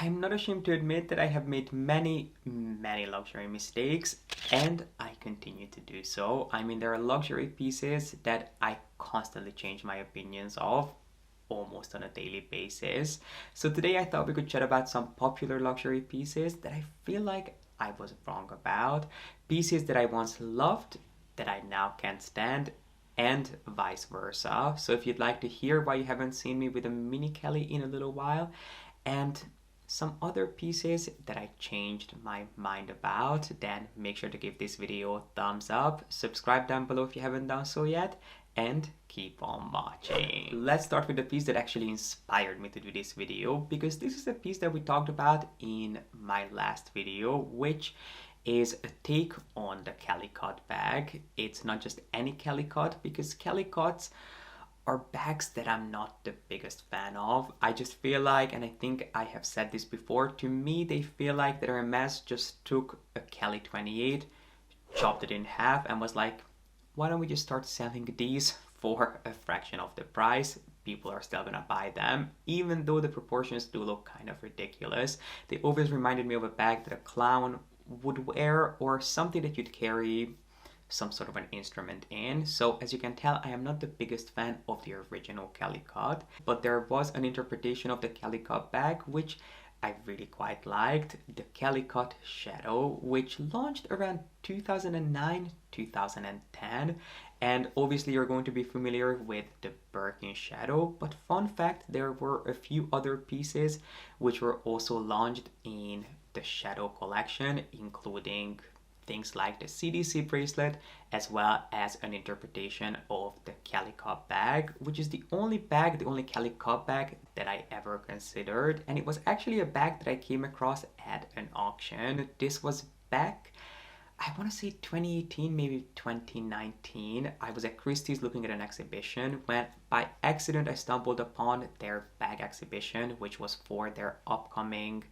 I'm not ashamed to admit that I have made many, many luxury mistakes, and I continue to do so. I mean, there are luxury pieces that I constantly change my opinions of almost on a daily basis. So today I thought we could chat about some popular luxury pieces that I feel like I was wrong about, pieces that I once loved that I now can't stand, and vice versa. So if you'd like to hear why you haven't seen me with a mini Kelly in a little while, and some other pieces that I changed my mind about, then make sure to give this video a thumbs up, subscribe down below if you haven't done so yet, and keep on watching. Let's start with the piece that actually inspired me to do this video, because this is a piece that we talked about in my last video, which is a take on the Calicut bag. It's not just any Calicut, because Calicuts are bags that I'm not the biggest fan of. I just feel like, and I think I have said this before, to me they feel like that Hermes just took a Kelly 28, chopped it in half, and was like, why don't we just start selling these for a fraction of the price? People are still gonna buy them, even though the proportions do look kind of ridiculous. They always reminded me of a bag that a clown would wear, or something that you'd carry some sort of an instrument in. So as you can tell, I am not the biggest fan of the original Calicut, but there was an interpretation of the Calicut bag which I really quite liked, the Calicut Shadow, which launched around 2009, 2010. And obviously you're going to be familiar with the Birkin Shadow, but fun fact, there were a few other pieces which were also launched in the Shadow collection, including things like the CDC bracelet, as well as an interpretation of the Calicut bag, which is the only Calicut bag that I ever considered. And it was actually a bag that I came across at an auction. This was back, I want to say 2018, maybe 2019. I was at Christie's looking at an exhibition when by accident I stumbled upon their bag exhibition, which was for their upcoming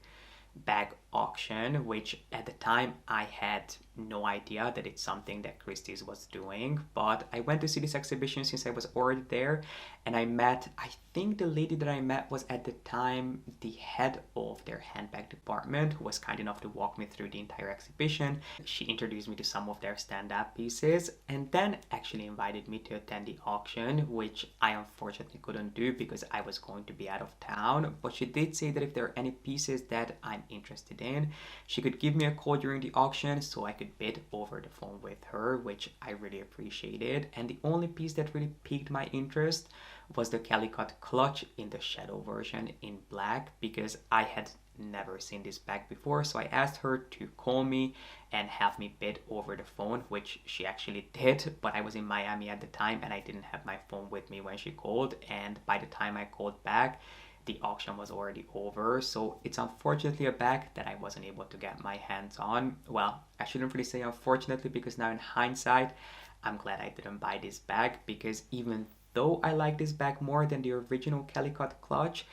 bag auction, which at the time I had no idea that it's something that Christie's was doing. But I went to see this exhibition since I was already there, and I think the lady that I met was at the time the head of their handbag department, who was kind enough to walk me through the entire exhibition. She introduced me to some of their stand-up pieces, and then actually invited me to attend the auction, which I unfortunately couldn't do because I was going to be out of town. But she did say that if there are any pieces that I'm interested in, she could give me a call during the auction so I could bid over the phone with her, which I really appreciated. And the only piece that really piqued my interest was the Calicut clutch in the Shadow version in black, because I had never seen this bag before. So I asked her to call me and have me bid over the phone, which she actually did, but I was in Miami at the time and I didn't have my phone with me when she called, and by the time I called back, the auction was already over. So it's unfortunately a bag that I wasn't able to get my hands on. Well, I shouldn't really say unfortunately, because now in hindsight, I'm glad I didn't buy this bag, because even though I like this bag more than the original Calicut clutch,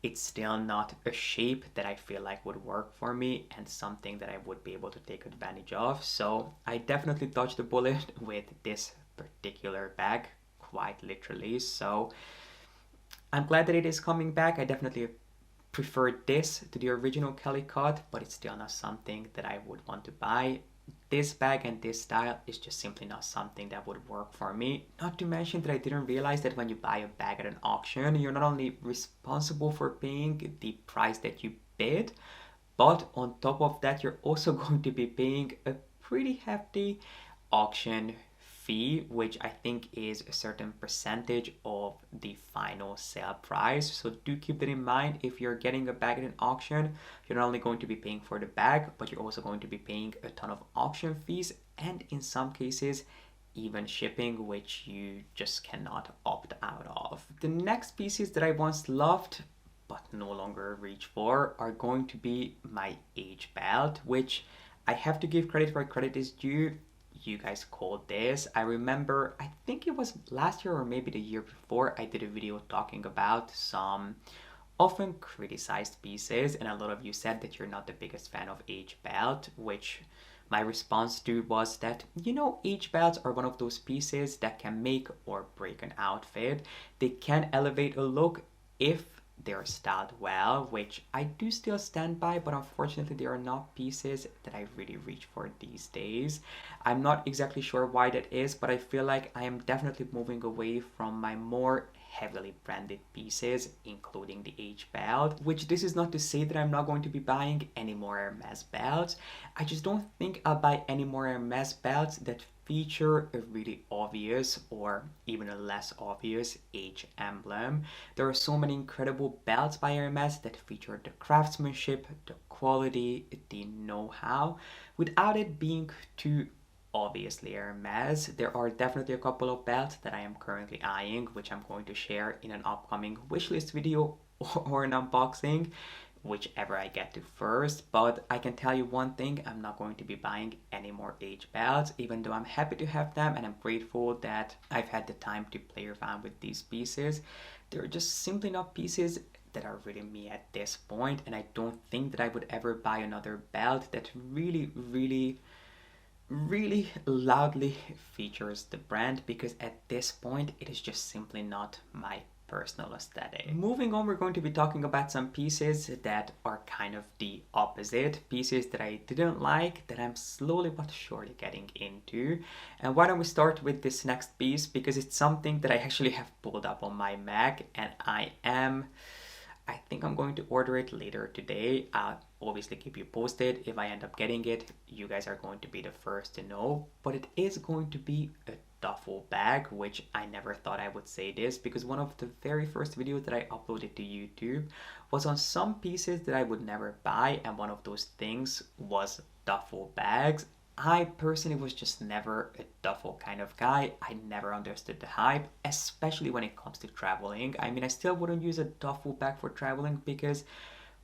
it's still not a shape that I feel like would work for me and something that I would be able to take advantage of. So I definitely dodged the bullet with this particular bag, quite literally. So I'm glad that it is coming back. I definitely prefer this to the original Calicut, but it's still not something that I would want to buy. This bag and this style is just simply not something that would work for me. Not to mention that I didn't realize that when you buy a bag at an auction, you're not only responsible for paying the price that you bid, but on top of that, you're also going to be paying a pretty hefty auction fee, which I think is a certain percentage of the final sale price. So do keep that in mind. If you're getting a bag at an auction, you're not only going to be paying for the bag, but you're also going to be paying a ton of auction fees, and in some cases even shipping, which you just cannot opt out of. The next pieces that I once loved but no longer reach for are going to be my age belt, which I have to give credit where credit is due. You guys called this. I remember, I think it was last year or maybe the year before, I did a video talking about some often criticized pieces, and a lot of you said that you're not the biggest fan of age belt, which my response to was that, age belts are one of those pieces that can make or break an outfit. They can elevate a look if they're styled well, which I do still stand by, but unfortunately they are not pieces that I really reach for these days. I'm not exactly sure why that is, but I feel like I am definitely moving away from my more heavily branded pieces, including the H belt, which this is not to say that I'm not going to be buying any more Hermes belts. I just don't think I'll buy any more Hermes belts that feature a really obvious or even a less obvious H emblem. There are so many incredible belts by Hermes that feature the craftsmanship, the quality, the know-how, without it being too obviously Hermes. There are definitely a couple of belts that I am currently eyeing, which I'm going to share in an upcoming wishlist video or an unboxing, whichever I get to first. But I can tell you one thing, I'm not going to be buying any more H belts, even though I'm happy to have them and I'm grateful that I've had the time to play around with these pieces. They're just simply not pieces that are really me at this point, and I don't think that I would ever buy another belt that really loudly features the brand, because at this point it is just simply not my personal aesthetic. Moving on, we're going to be talking about some pieces that are kind of the opposite, pieces that I didn't like that I'm slowly but surely getting into. And why don't we start with this next piece, because it's something that I actually have pulled up on my Mac, and I think I'm going to order it later today. I'll obviously keep you posted. If I end up getting it, you guys are going to be the first to know. But it is going to be a duffel bag, which I never thought I would say this, because one of the very first videos that I uploaded to YouTube was on some pieces that I would never buy, and one of those things was duffel bags. I personally was just never a duffel kind of guy. I never understood the hype, especially when it comes to traveling. I mean, I still wouldn't use a duffel bag for traveling, because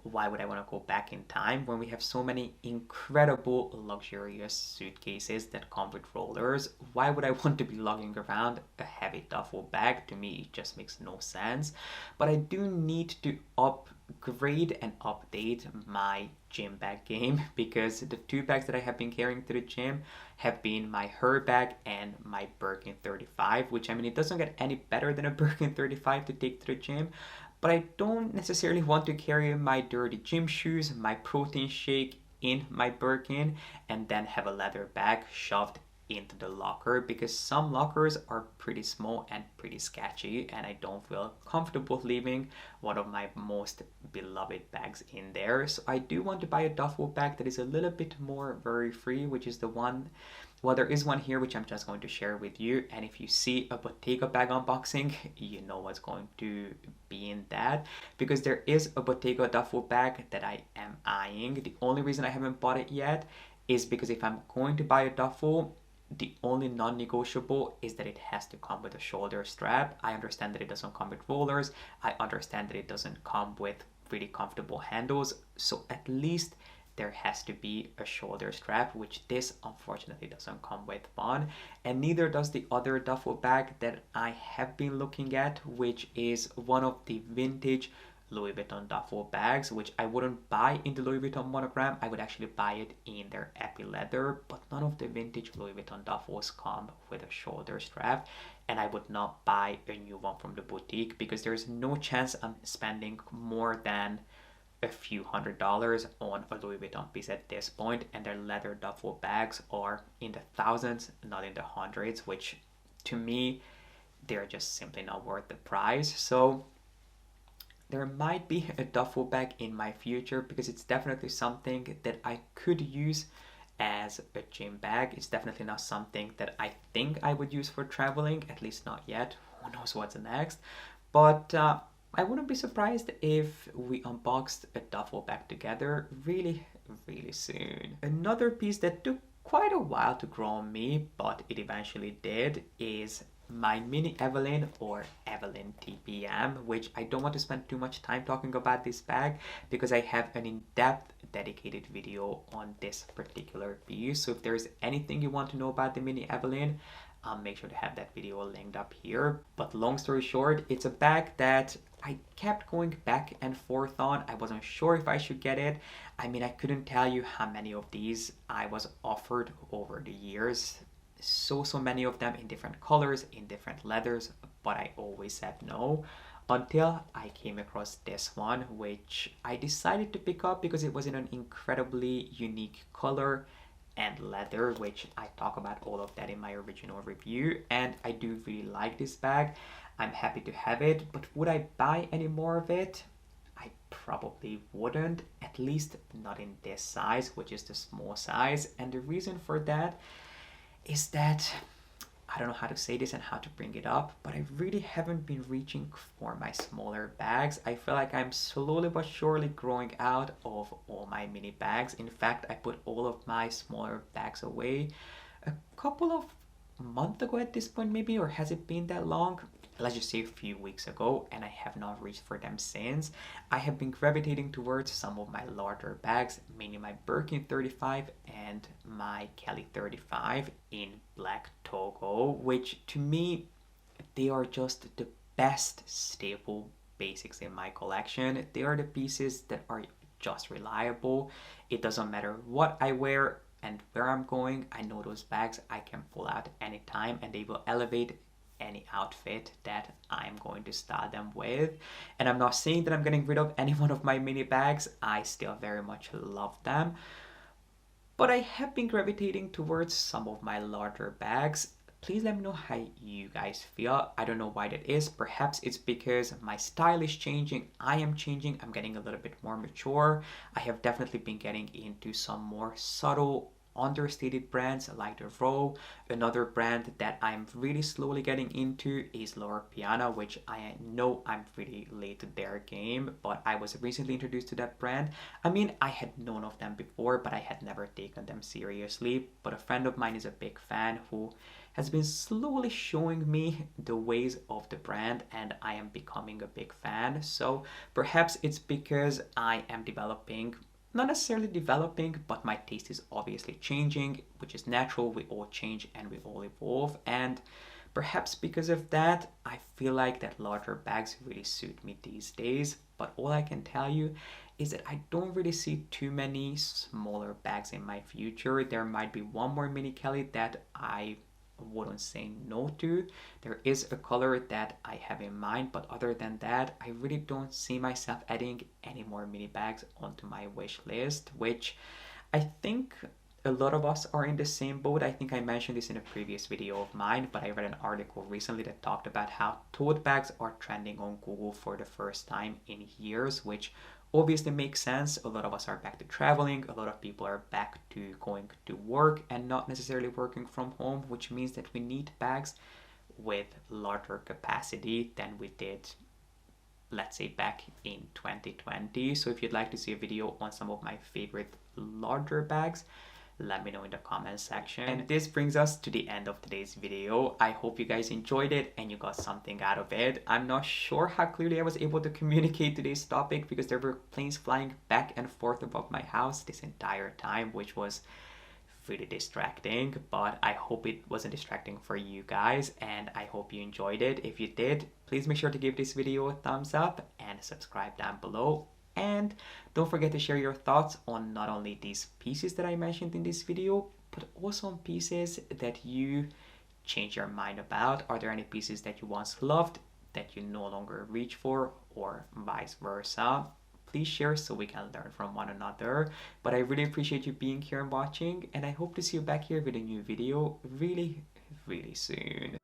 why would I want to go back in time when we have so many incredible luxurious suitcases that come with rollers? Why would I want to be lugging around a heavy duffel bag? To me, it just makes no sense. But I do need to upgrade and update my gym bag game, because the two bags that I have been carrying to the gym have been my Her bag and my Birkin 35, which, I mean, it doesn't get any better than a Birkin 35 to take to the gym, but I don't necessarily want to carry my dirty gym shoes, my protein shake in my Birkin, and then have a leather bag shoved into the locker, because some lockers are pretty small and pretty sketchy, and I don't feel comfortable leaving one of my most beloved bags in there. So I do want to buy a duffel bag that is a little bit more worry free, which is the one, well, there is one here which I'm just going to share with you, and if you see a Bottega bag unboxing, you know what's going to be in that, because there is a Bottega duffel bag that I am eyeing. The only reason I haven't bought it yet is because if I'm going to buy a duffel, the only non-negotiable is that it has to come with a shoulder strap. I understand that it doesn't come with rollers. I understand that it doesn't come with really comfortable handles. So at least there has to be a shoulder strap, which this unfortunately doesn't come with one. And neither does the other duffel bag that I have been looking at, which is one of the vintage Louis Vuitton duffel bags, which I wouldn't buy in the Louis Vuitton monogram. I would actually buy it in their epi leather, but none of the vintage Louis Vuitton duffels come with a shoulder strap, and I would not buy a new one from the boutique, because there's no chance I'm spending more than a few $100s on a Louis Vuitton piece at this point, and their leather duffel bags are in the thousands, not in the hundreds, which to me, they're just simply not worth the price. So there might be a duffel bag in my future, because it's definitely something that I could use as a gym bag. It's definitely not something that I think I would use for traveling, at least not yet. Who knows what's next? But I wouldn't be surprised if we unboxed a duffel bag together really soon. Another piece that took quite a while to grow on me, but it eventually did, is my Mini Evelyn, or Evelyn TPM, which I don't want to spend too much time talking about this bag, because I have an in-depth dedicated video on this particular piece. So if there's anything you want to know about the Mini Evelyn, I'll make sure to have that video linked up here. But long story short, it's a bag that I kept going back and forth on. I wasn't sure if I should get it. I mean, I couldn't tell you how many of these I was offered over the years. So many of them in different colors, in different leathers, but I always said no. until I came across this one, which I decided to pick up because it was in an incredibly unique color and leather, which I talk about all of that in my original review, and I do really like this bag. I'm happy to have it, but would I buy any more of it? I probably wouldn't, at least not in this size, which is the small size. And the reason for that is that I don't know how to say this and how to bring it up, but I really haven't been reaching for my smaller bags. I feel like I'm slowly but surely growing out of all my mini bags. In fact, I put all of my smaller bags away a couple of months ago at this point, maybe, or has it been that long? Let's just say a few weeks ago, and I have not reached for them since. I have been gravitating towards some of my larger bags, mainly my Birkin 35 and my Kelly 35 in black Togo, which to me, they are just the best staple basics in my collection. They are the pieces that are just reliable. It doesn't matter what I wear and where I'm going, I know those bags I can pull out anytime and they will elevate any outfit that I'm going to style them with. And I'm not saying that I'm getting rid of any one of my mini bags. I still very much love them. But I have been gravitating towards some of my larger bags. Please let me know how you guys feel. I don't know why that is. Perhaps it's because my style is changing. I am changing. I'm getting a little bit more mature. I have definitely been getting into some more subtle understated brands like the Row. Another brand that I'm really slowly getting into is Loro Piana, which I know I'm pretty late to their game, but I was recently introduced to that brand. I mean, I had known of them before, but I had never taken them seriously. But a friend of mine is a big fan who has been slowly showing me the ways of the brand, and I am becoming a big fan. So perhaps it's because I am developing, not necessarily developing, but my taste is obviously changing, which is natural. We all change and we all evolve. And perhaps because of that, I feel like that larger bags really suit me these days. But all I can tell you is that I don't really see too many smaller bags in my future. There might be one more Mini Kelly that I wouldn't say no to. There is a color that I have in mind, but other than that, I really don't see myself adding any more mini bags onto my wish list, which I think a lot of us are in the same boat. I think I mentioned this in a previous video of mine, but I read an article recently that talked about how tote bags are trending on Google for the first time in years, which obviously makes sense. A lot of us are back to traveling, a lot of people are back to going to work and not necessarily working from home, which means that we need bags with larger capacity than we did, let's say, back in 2020. So if you'd like to see a video on some of my favorite larger bags, let me know in the comment section. And this brings us to the end of today's video. I hope you guys enjoyed it and you got something out of it. I'm not sure how clearly I was able to communicate today's topic because there were planes flying back and forth above my house this entire time, which was really distracting, but I hope it wasn't distracting for you guys and I hope you enjoyed it. If you did, please make sure to give this video a thumbs up and subscribe down below. And don't forget to share your thoughts on not only these pieces that I mentioned in this video, but also on pieces that you change your mind about. Are there any pieces that you once loved that you no longer reach for, or vice versa? Please share so we can learn from one another. But I really appreciate you being here and watching, and I hope to see you back here with a new video really, really soon.